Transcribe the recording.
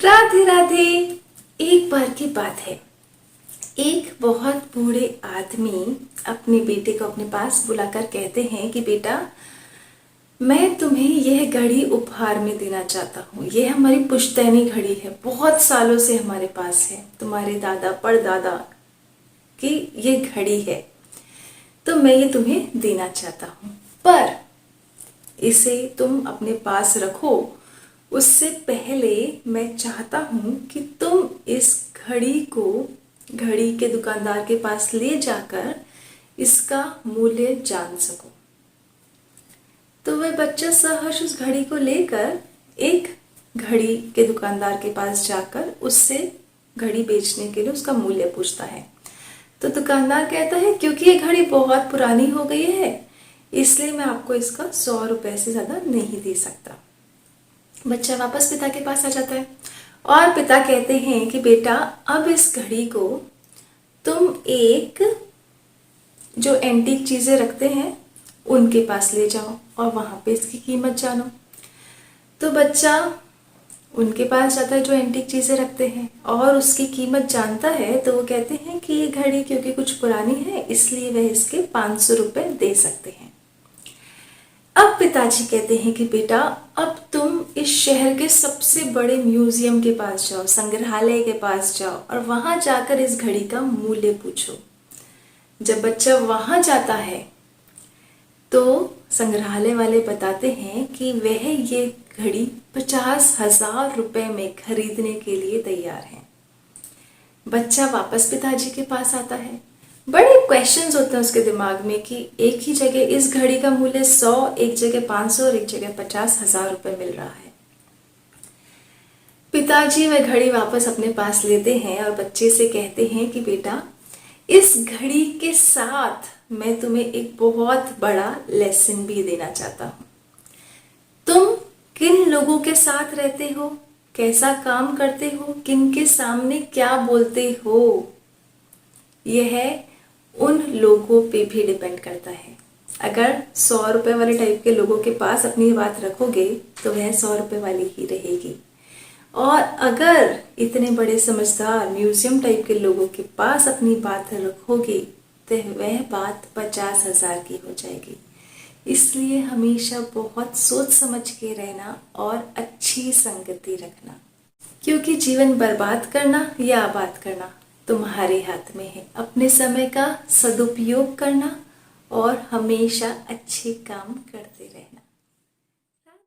राधे राधे। एक बार की बात है, एक बहुत बूढ़े आदमी अपने बेटे को अपने पास बुलाकर कहते हैं कि बेटा, मैं तुम्हें यह घड़ी उपहार में देना चाहता हूँ। यह हमारी पुश्तैनी घड़ी है, बहुत सालों से हमारे पास है, तुम्हारे दादा परदादा की ये घड़ी है, तो मैं ये तुम्हें देना चाहता हूँ। पर इसे तुम अपने पास रखो, उससे पहले मैं चाहता हूं कि तुम इस घड़ी को घड़ी के दुकानदार के पास ले जाकर इसका मूल्य जान सको। तो वह बच्चा सहर्ष उस घड़ी को लेकर एक घड़ी के दुकानदार के पास जाकर उससे घड़ी बेचने के लिए उसका मूल्य पूछता है। तो दुकानदार कहता है क्योंकि ये घड़ी बहुत पुरानी हो गई है, इसलिए मैं आपको इसका 100 रुपए से ज्यादा नहीं दे सकता। बच्चा वापस पिता के पास आ जाता है और पिता कहते हैं कि बेटा, अब इस घड़ी को तुम एक जो एंटीक चीजें रखते हैं उनके पास ले जाओ और वहां पे इसकी कीमत जानो। तो बच्चा उनके पास जाता है जो एंटीक चीजें रखते हैं और उसकी कीमत जानता है। तो वो कहते हैं कि ये घड़ी क्योंकि कुछ पुरानी है, इसलिए वह इसके 500 रुपए दे सकते हैं। अब पिताजी कहते हैं कि बेटा, अब तुम इस शहर के सबसे बड़े म्यूजियम के पास जाओ, संग्रहालय के पास जाओ और वहां जाकर इस घड़ी का मूल्य पूछो। जब बच्चा वहां जाता है तो संग्रहालय वाले बताते हैं कि वह ये घड़ी 50,000 रुपए में खरीदने के लिए तैयार है। बच्चा वापस पिताजी के पास आता है। बड़े क्वेश्चंस होते हैं उसके दिमाग में कि एक ही जगह इस घड़ी का मूल्य 100, एक जगह 500 और एक जगह 50,000 रुपए मिल रहा है। पिताजी वह घड़ी वापस अपने पास लेते हैं और बच्चे से कहते हैं कि बेटा, इस घड़ी के साथ मैं तुम्हें एक बहुत बड़ा लेसन भी देना चाहता हूं। तुम किन लोगों के साथ रहते हो, कैसा काम करते हो, किन के सामने क्या बोलते हो, यह उन लोगों पे भी डिपेंड करता है। अगर 100 रुपए वाले टाइप के लोगों के पास अपनी बात रखोगे तो वह 100 रुपए वाली ही रहेगी, और अगर इतने बड़े समझदार म्यूजियम टाइप के लोगों के पास अपनी बात रखोगे तो वह बात 50,000 की हो जाएगी। इसलिए हमेशा बहुत सोच समझ के रहना और अच्छी संगति रखना, क्योंकि जीवन बर्बाद करना या आबाद करना तुम्हारे हाथ में है। अपने समय का सदुपयोग करना और हमेशा अच्छे काम करते रहना।